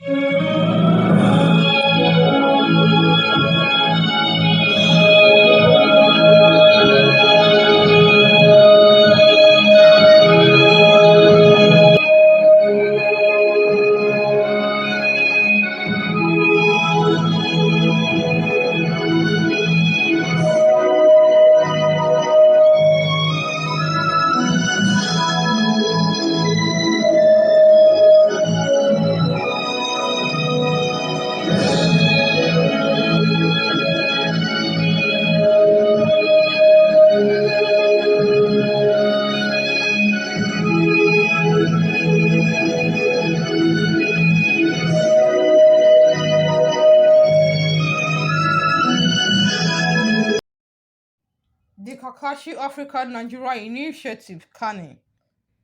The Kakashi Africa Nigeria Initiative (KANI)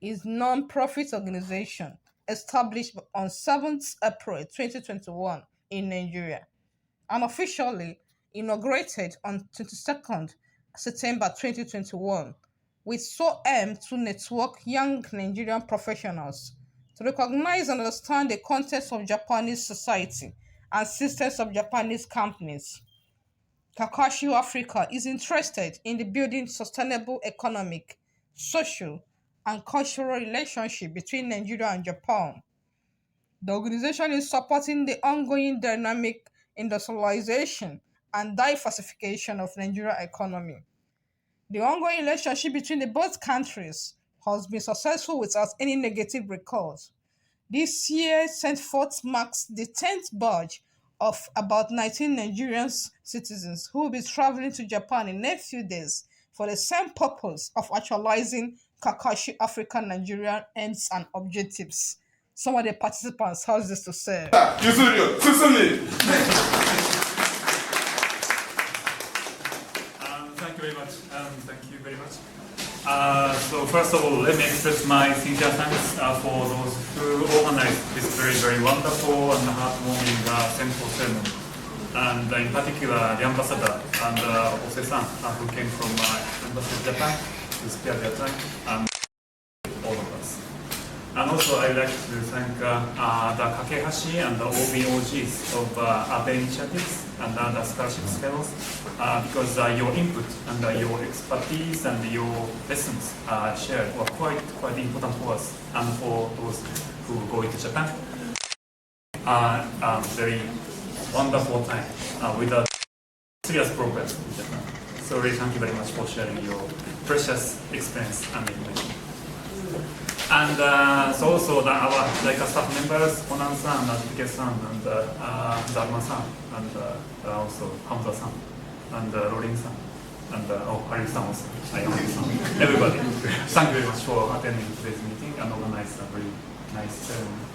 is non-profit organization established on 7th April 2021 in Nigeria and officially inaugurated on 22nd September 2021 with sole aim to network young Nigerian professionals to recognize and understand the context of Japanese society and systems of Japanese companies. Kakashi Africa is interested in the building sustainable economic, social, and cultural relationship between Nigeria and Japan. The organization is supporting the ongoing dynamic industrialization and diversification of Nigeria economy. The ongoing relationship between the both countries has been successful without any negative records. This year, St. Forth marks the 10th batch of about 19 Nigerian citizens who will be traveling to Japan in the next few days for the same purpose of actualizing Kakashi African Nigerian aims and objectives. Some of the participants has this to say. Thank you very much. Thank you very much. So first of all, let me express my sincere thanks for those who organized this very wonderful and heartwarming central ceremony. And in particular, the ambassador and Ose-san, who came from Embassy of Japan to spare their time, and all of us. And also, I'd like to thank the KAKEHASHI and the OBOGs of ABE initiatives and the scholarships fellows because your input and your expertise and your lessons shared were quite important for us and for those who go into Japan. Very wonderful time without serious progress in Japan. So really thank you very much for sharing your precious experience and information. And so also our staff members, Conan-san, Natsuke-san, and Dharma-san, and also Hamza-san, and Rorin-san, and Haru-san also, Ayami-san, everybody. Thank you very much for attending today's meeting and organizing a very nice ceremony.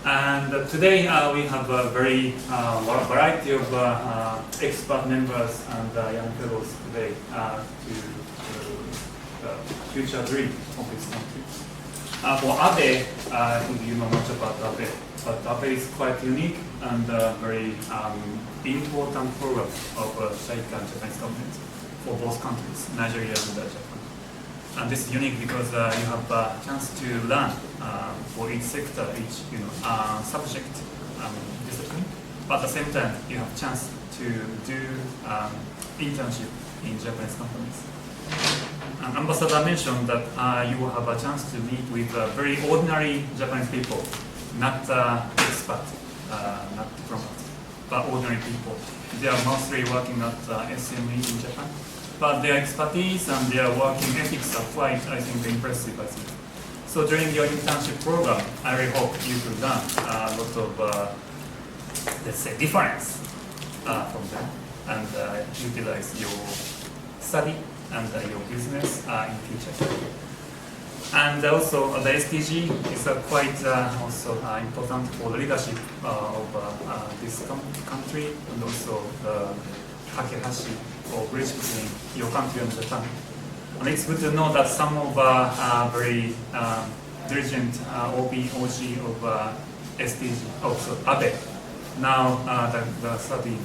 And today we have a very variety of expert members and young fellows today to the future dream of this country. For ABE, I think you know much about ABE, but ABE is quite unique and very important program of Shaika and Japanese government for both countries, Nigeria and Japan. And this is unique because you have a chance to learn for each sector, each subject discipline, but at the same time you have a chance to do internship in Japanese companies. And Ambassador mentioned that you will have a chance to meet with very ordinary Japanese people, not expert, not diplomats, but ordinary people. They are mostly working at SME in Japan, but their expertise and their working ethics are quite, I think, impressive. I think. So during your internship program, I really hope you could learn a lot of, let's say, difference from them and utilize your study and your business in future. And also the SDG is quite also important for the leadership of this country, and also the KAKEHASHI or bridge between your country and Japan. And it's good to know that some of very diligent OB/OG of SDG, also ABE, now they're studying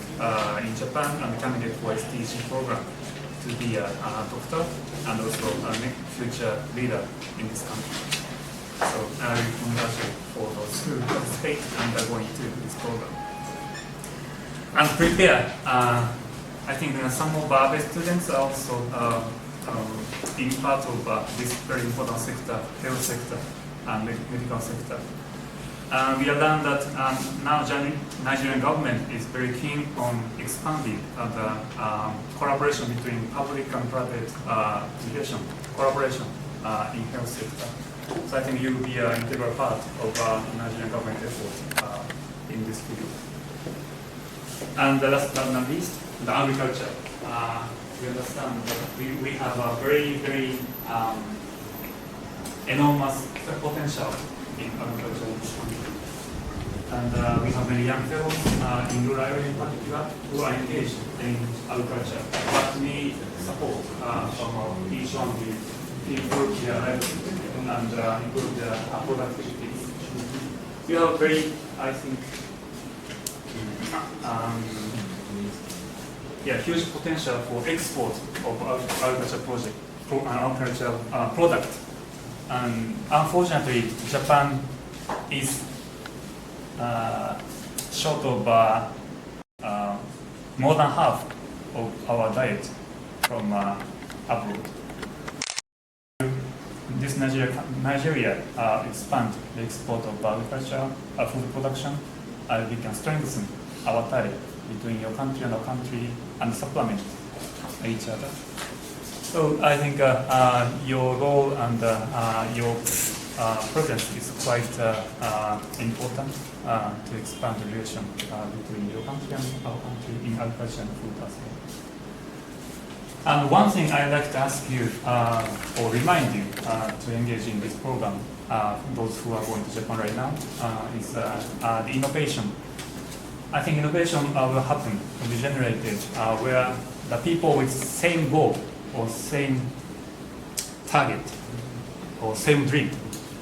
in Japan and candidate for SDG program to be a doctor and also a future leader in this country. So I will congratulate for those who participate and are going to this program. And prepare. I think some of our students are also in part of this very important sector, health sector and medical sector. We have learned that now Nigerian government is very keen on expanding the collaboration between public and private education collaboration in health sector. So I think you will be an integral part of Nigerian government effort in this field. And last but not least, the agriculture. We understand that we have a very enormous potential in agriculture in this country. And we have many young fellows in rural areas in particular who are engaged in agriculture, but need support from each one to improve their livelihood and improve their productivity. We have very, I think, huge potential for export of agriculture product. And unfortunately, Japan is short of more than half of our diet from abroad. This Nigeria expand the export of agriculture, food production, we can strengthen our tie between your country and our country and supplement each other. So I think your role and your presence is quite important to expand the relation between your country and our country in agriculture and food as well. And one thing I'd like to ask you or remind you to engage in this program, those who are going to Japan right now, is the innovation. I think innovation will happen, will be generated where the people with same goal or same target or same dream,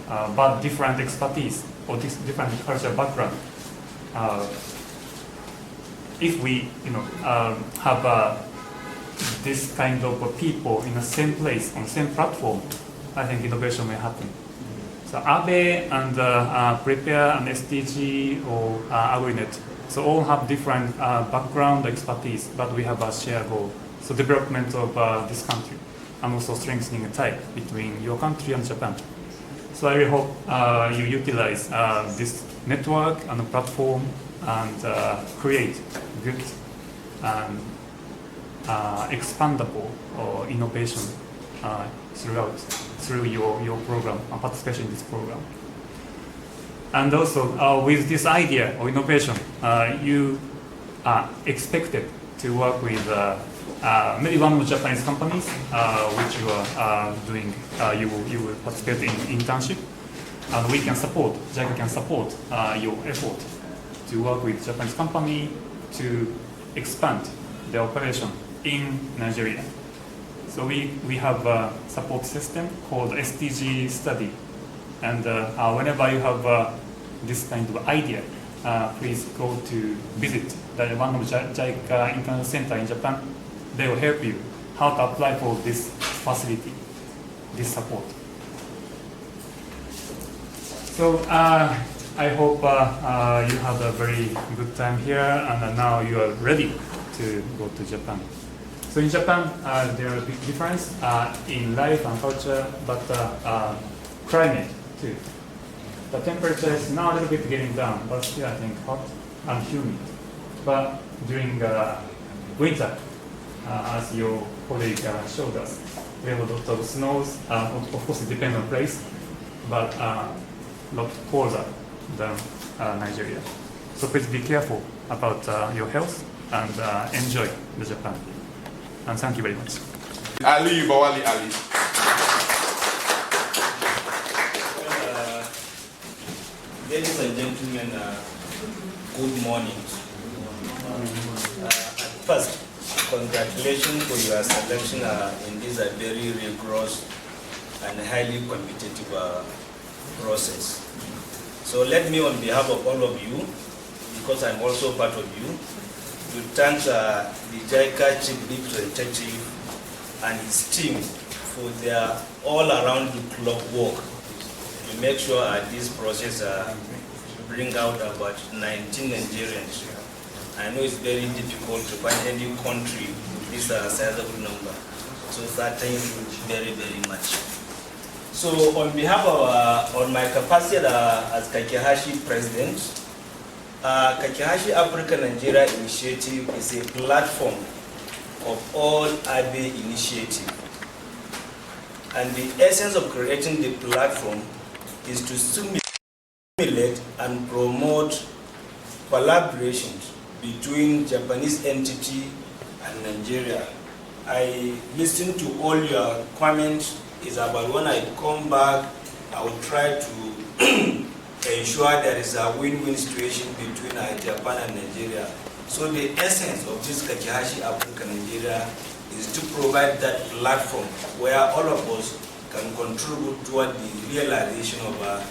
but different expertise or different cultural background. If we, have this kind of people in the same place on the same platform, I think innovation may happen. So Abe and Prepare and SDG or AgriNet, so all have different background expertise, but we have a shared goal. So development of this country and also strengthening the tie between your country and Japan. So I really hope you utilize this network and the platform and create good and expandable innovation through your program and participation in this program. And also with this idea of innovation, you are expected to work with maybe one of the Japanese companies which you are doing, you will participate in internship, and we can support, JICA can support your effort to work with Japanese company to expand the operation in Nigeria. So we have a support system called SDG study, and whenever you have this kind of idea, please go to visit one of JICA International Center in Japan. They will help you how to apply for this facility, this support. So I hope you have a very good time here, and now you are ready to go to Japan. So in Japan, there are big difference in life and culture, but climate too. The temperature is now a little bit getting down, but still I think hot and humid. But during winter, as your colleague showed us, we have a lot of snows. Of course, it depends on place, but a lot colder than Nigeria. So please be careful about your health and enjoy the Japan. And thank you very much. Ali Bawali Ali. Ladies and gentlemen, good morning. First, congratulations for your selection in this very rigorous and highly competitive process. So let me, on behalf of all of you, because I'm also part of you, to thank the JICA Chief Representative and his team for their all-around the clock work we make sure this process bring out about 19 Nigerians. I know it's very difficult to find any country with this sizable number. So thank you very, very much. So on behalf of, on my capacity as KAKEHASHI President, KAKEHASHI Africa Nigeria Initiative is a platform of all ABE initiatives. And the essence of creating the platform is to stimulate and promote collaborations between Japanese entity and Nigeria. I listened to all your comments. It's about when I come back, I will try to ensure there is a win-win situation between Japan and Nigeria. So the essence of this KAKEHASHI Africa Nigeria is to provide that platform where all of us can contribute toward the realization of our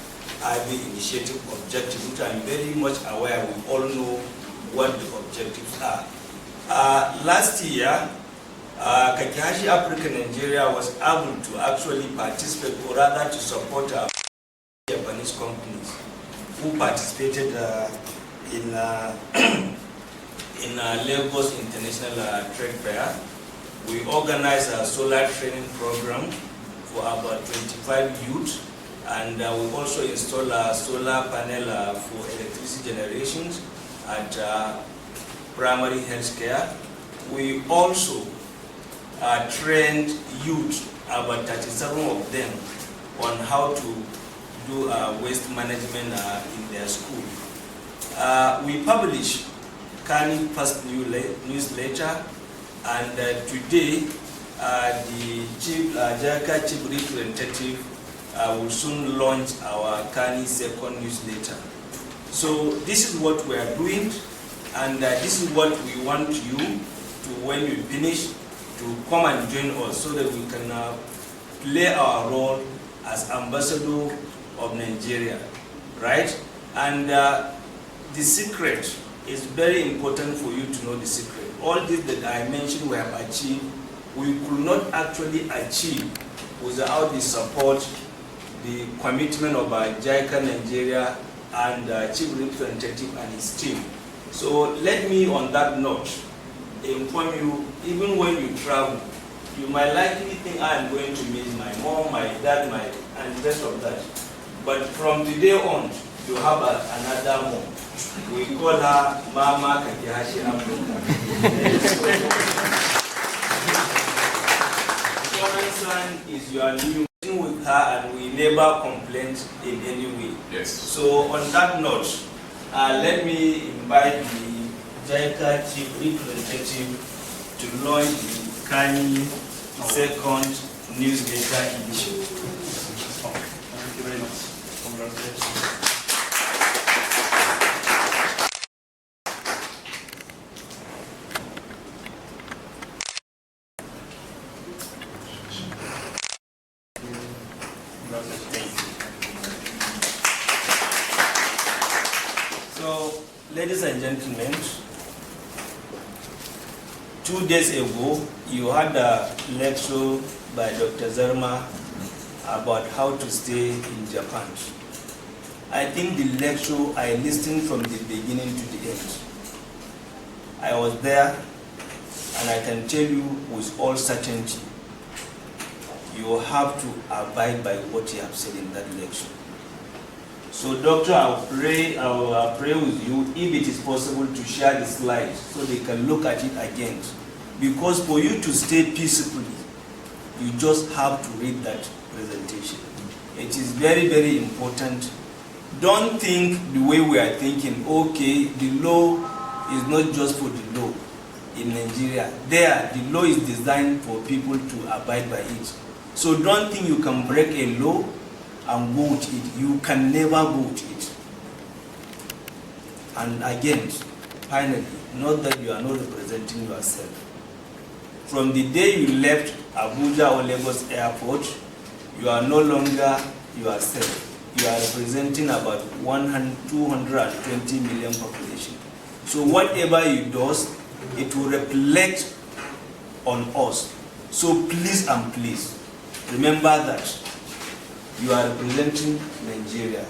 ABE initiative objective, which I'm very much aware we all know what the objectives are. Last year, KAKEHASHI Africa Nigeria was able to actually participate, or rather to support Japanese companies who participated in Lagos International Trade Fair. We organized a solar training program for about 25 youth, and we also installed a solar panel for electricity generations at primary health care. We also trained youth, about 37 of them, on how to do waste management in their school. We publish Kani first newsletter, and today the JICA Chief Representative will soon launch our Kani second newsletter. So this is what we are doing, and this is what we want you to, when we finish, to come and join us so that we can play our role as ambassador of Nigeria, right? And the secret is very important for you to know the secret. All this that I mentioned we have achieved, we could not actually achieve without the support, the commitment of JICA Nigeria and Chief Representative and his team. So let me, on that note, inform you, even when you travel, you might likely think I am going to miss my mom, my dad, and the rest of that. But from today on, you have another mom. We call her Mama KAKEHASHI Africa. Current son is your new with her, and we never complain in any way. Yes. So on that note, let me invite the JICA Chief Representative to launch the Kani second newsletter edition. Thank you very much. Congratulations. So, ladies and gentlemen, 2 days ago, you had a lecture by Dr. Zarma about how to stay in Japan. I think the lecture I listened from the beginning to the end. I was there, and I can tell you with all certainty, you have to abide by what you have said in that lecture. So, Doctor, I will pray with you, if it is possible, to share the slides so they can look at it again. Because for you to stay peacefully, you just have to read that presentation. It is very, very important. Don't think the way we are thinking, okay, the law is not just for the law in Nigeria. There, the law is designed for people to abide by it. So don't think you can break a law and go with it. You can never go with it. And again, finally, note that you are not representing yourself. From the day you left Abuja or Lagos airport, you are no longer yourself. You are representing about 220 million population. So whatever you do, it will reflect on us. So please and please, remember that. you are representing Nigeria,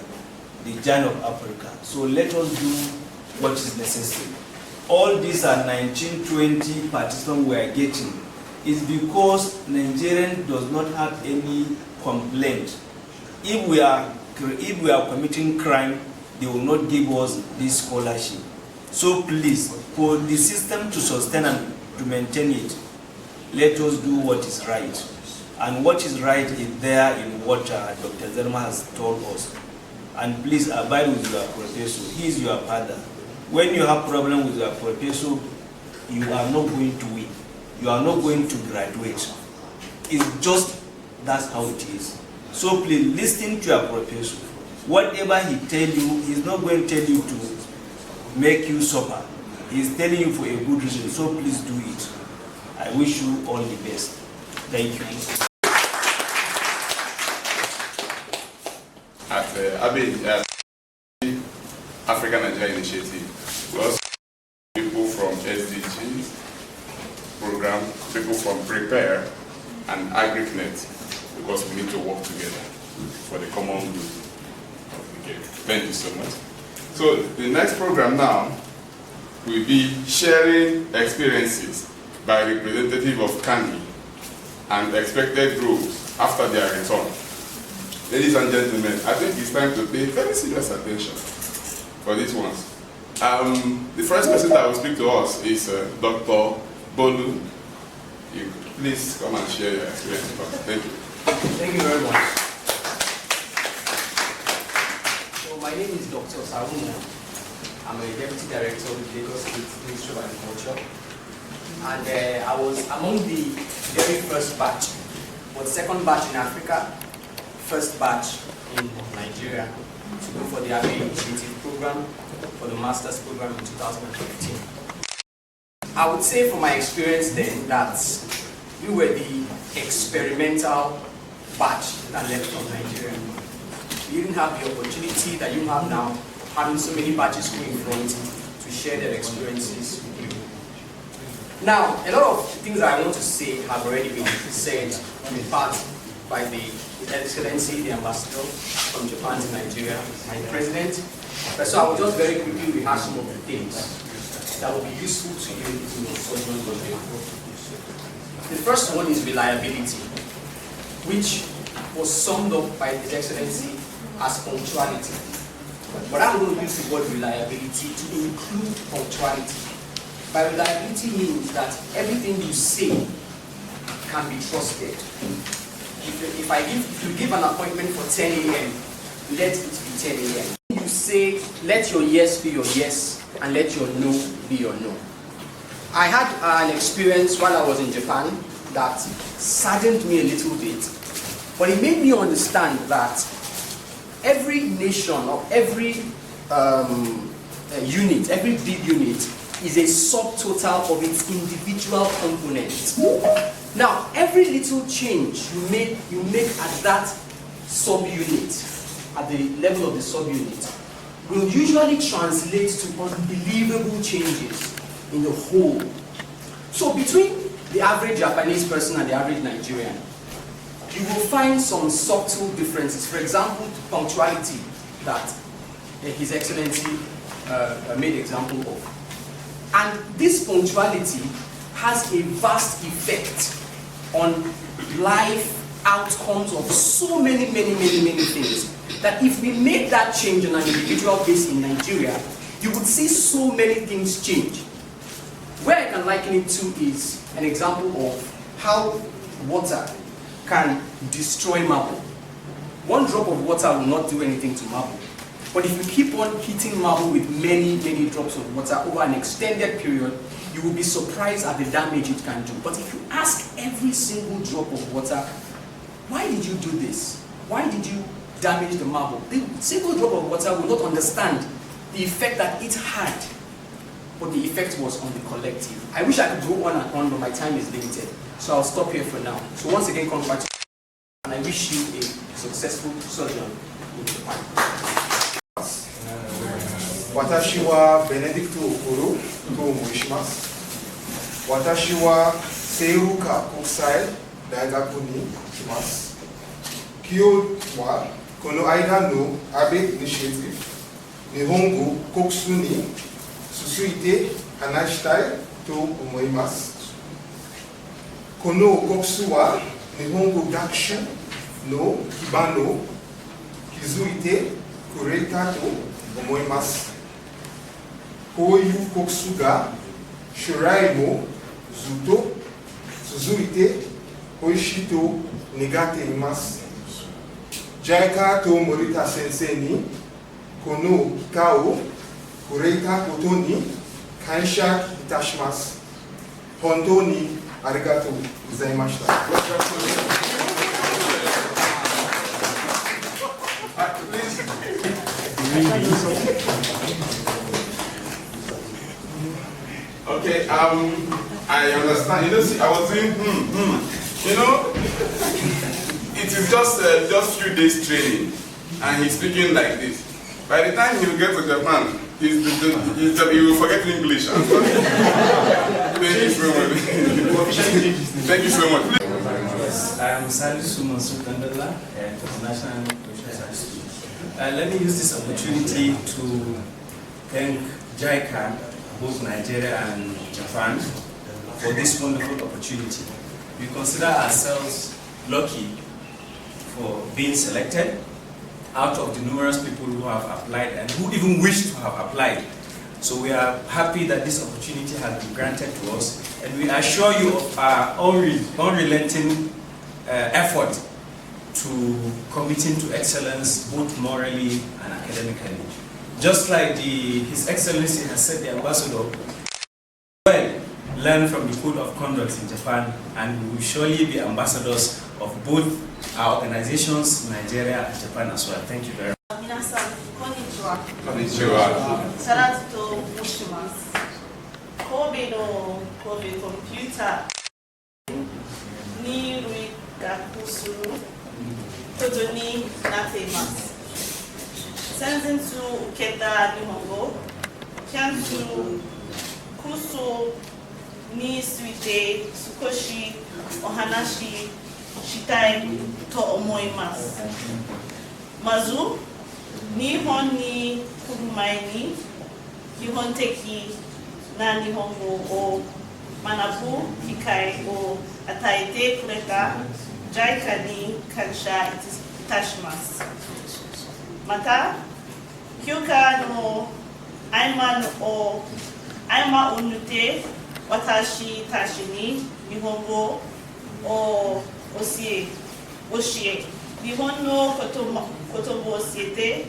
the giant of Africa. So let us do what is necessary. All these are 1920 participants we are getting is because Nigerian does not have any complaint. If we are committing crime, they will not give us this scholarship. So please, for the system to sustain and to maintain it, let us do what is right. And what is right is there in what Dr. Zerma has told us. And please abide with your professor. He is your father. When you have problem with your professor, you are not going to win. You are not going to graduate. It's just, that's how it is. So please listen to your professor. Whatever he tell you, he's not going to tell you to make you suffer. He's telling you for a good reason. So please do it. I wish you all the best. Thank you. At African Nigeria Initiative, we also have people from SDGs program, people from Prepare and AgriCnet, because we need to work together for the common good. Okay, thank you so much. So the next program now will be sharing experiences by representative of KANI and expected growth after their return. Ladies and gentlemen, I think it's time to pay very serious attention for these ones. The first person that will speak to us is Dr. Bolu. You please come and share your experience with us. Thank you. Thank you very much. So my name is Dr. Saruna. I'm a Deputy Director of the Lagos State Ministry of Agriculture. And I was among the very first batch, but second batch in Africa, first batch in Nigeria to go for the Agri Initiative program, for the Master's program in 2015. I would say from my experience then that we were the experimental batch that left from Nigeria. We didn't have the opportunity that you have now, having so many batches going in front to share their experiences with you. Now, a lot of things that I want to say have already been said in part by the Excellency, the Ambassador from Japan to Nigeria, and the President. So I will just very quickly rehash some of the things that will be useful to you in your social project. The first one is reliability, which was summed up by His Excellency as punctuality. But I'm going to use the word reliability to include punctuality. By reliability means that everything you say can be trusted. If you give an appointment for 10 a.m., let it be 10 a.m. You say, let your yes be your yes, and let your no be your no. I had an experience while I was in Japan that saddened me a little bit, but it made me understand that every nation or every unit, every big unit, is a subtotal of its individual components. Now, every little change you make at that subunit, at the level of the subunit, will usually translate to unbelievable changes in the whole. So between the average Japanese person and the average Nigerian, you will find some subtle differences. For example, punctuality that His Excellency made example of. And this punctuality has a vast effect on life outcomes of so many things, that if we make that change on an individual basis in Nigeria, you would see so many things change. Where I can liken it to is an example of how water can destroy marble. One drop of water will not do anything to marble. But if you keep on hitting marble with many drops of water over an extended period, you will be surprised at the damage it can do. But if you ask every single drop of water, why did you do this? Why did you damage the marble? The single drop of water will not understand the effect that it had, but the effect was on the collective. I wish I could go on and on, but my time is limited. So I'll stop here for now. So once again, congratulations, and I wish you a successful sojourn in Japan. Watashi wa Benedicto Okoro to omoishimasu. Watashi wa Seiruka Kokusai Daigaku ni kimasu. Kyowa Kono Aida no Abe Initiative, Nihongo Koksuni, Susuite Hanashitai to Omoimasu. Kono Koksuwa Nihongo Gakushu no Kibano, Kizuite Kureta to Omoimasu. Koyu Koksuga, Shiraimo, Zuto, Suzuite, Hoishito, Negate Imasu. Jaika to Morita Sensei ni, Kono Kikao, Kureita Kotoni, Kansha Itashimasu. Honto ni arigatou gozaimashita. Okay, I understand. You know, see, I was doing You know, it is just few days training, and he's speaking like this. By the time he will get to Japan, he will forget English. Thank you so much. Thank you so much. Yes, I am Salisu Mansur Kandala at International University. Let me use this opportunity to thank JICA, both Nigeria and Japan, for this wonderful opportunity. We consider ourselves lucky for being selected out of the numerous people who have applied and who even wish to have applied. So we are happy that this opportunity has been granted to us, and we assure you of our unrelenting effort to committing to excellence both morally and academically. Just like His Excellency has said, the ambassador, well, learn from the code of conduct in Japan, and we will surely be ambassadors of both our organizations, Nigeria and Japan as well. Thank you very much. 皆さん、こんにちは。こんにちは。サラズと申します。神戸の神戸コンピューターに類学することになっています。先日受けた日本語、キャンプコースについて少しお話ししたいと思います。まず、日本に来る前に基本的な日本語を学ぶ機会を与えてくれた JICA に感謝いたします。また、休暇の合間を縫って私たちに日本語を教え、日本の言葉を教えて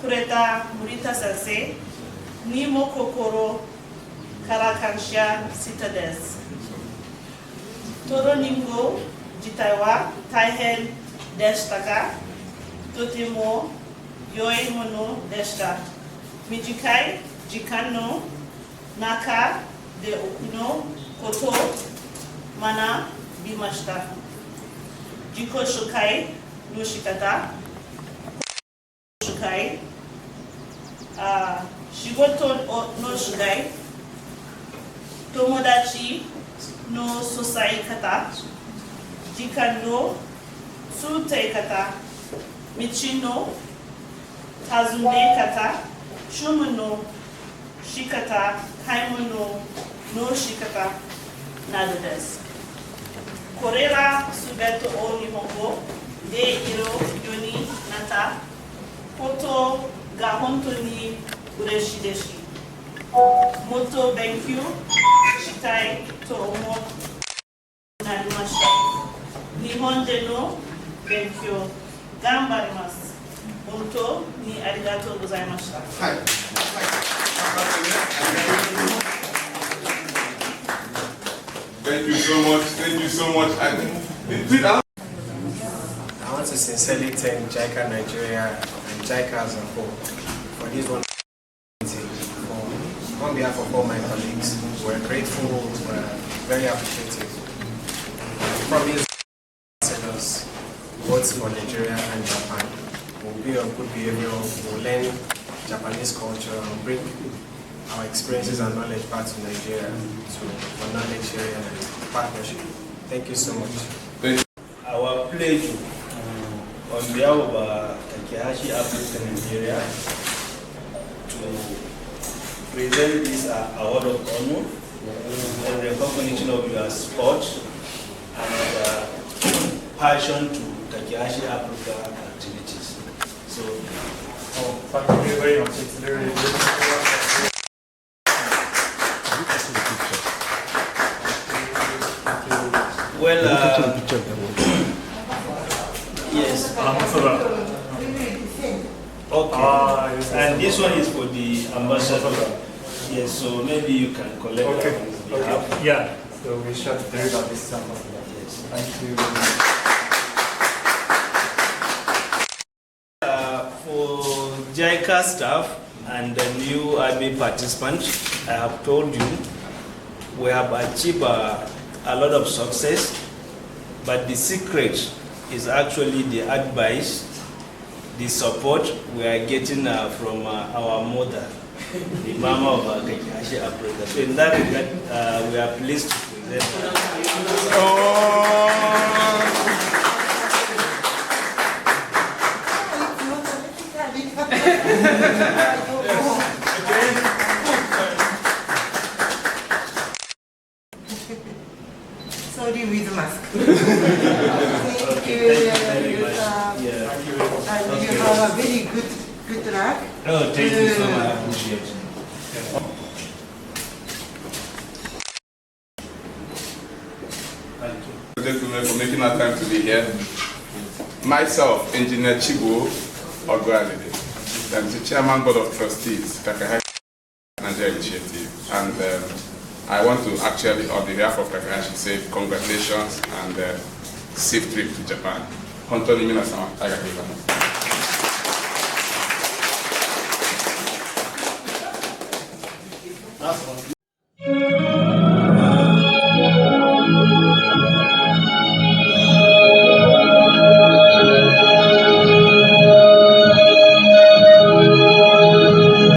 くれた森田先生にも心から感謝したです。トローニング自体は大変でしたが、とても良いものでした。短い時間の中で多くのことを学びました。自己紹介の仕方、仕事の主題、友達の支え方、時間の使い方、道の尋ね方、注文の仕方、買い物の仕方などです。これらすべてを日本語できるようになったことが本当に嬉しいです。もっと勉強したいと思いなりました。日本での勉強頑張ります。本当にありがとうございました。はい。Thank you so much. Thank you so much. I want to sincerely thank JICA Nigeria and JICA as a whole for this one. On behalf of all my colleagues, we're grateful, we're very appreciative. From his ambassadors, both for Nigeria and Japan, we'll be of good behavior, we'll learn Japanese culture and bring our experiences and knowledge back to Nigeria for knowledge sharing and partnership. Thank you so much. Our pledge on behalf of KAKEHASHI Africa Nigeria to present this award of honor and recognition of your support and passion to KAKEHASHI Africa activities. So, thank you very much. It's very good. well, yes. Okay. Yes, And this one is for the ambassador. Yes, so maybe you can collect Okay. that on his behalf. Okay. Yeah. So we should deliver this sample. Yes. Thank you. For JICA staff and the new army participants, I have told you we have achieved a lot of success, but the secret is actually the advice, the support we are getting from our mother, the mama of KAKEHASHI Africa. So in that regard, we are pleased to present. Sorry with mask. Thank you. very much. Yeah. And you have a very good luck. Oh, thank you so much. I appreciate it. Thank you. Gentlemen, for making our time to be here. Myself, Engineer Chibu Ogwalide, I'm the Chairman Board of Trustees, KAKEHASHI Nigeria Initiative, and I want to actually, on behalf of KAKEHASHI, say congratulations and safe trip to Japan. Hontoni minasama, arigatou. Last one.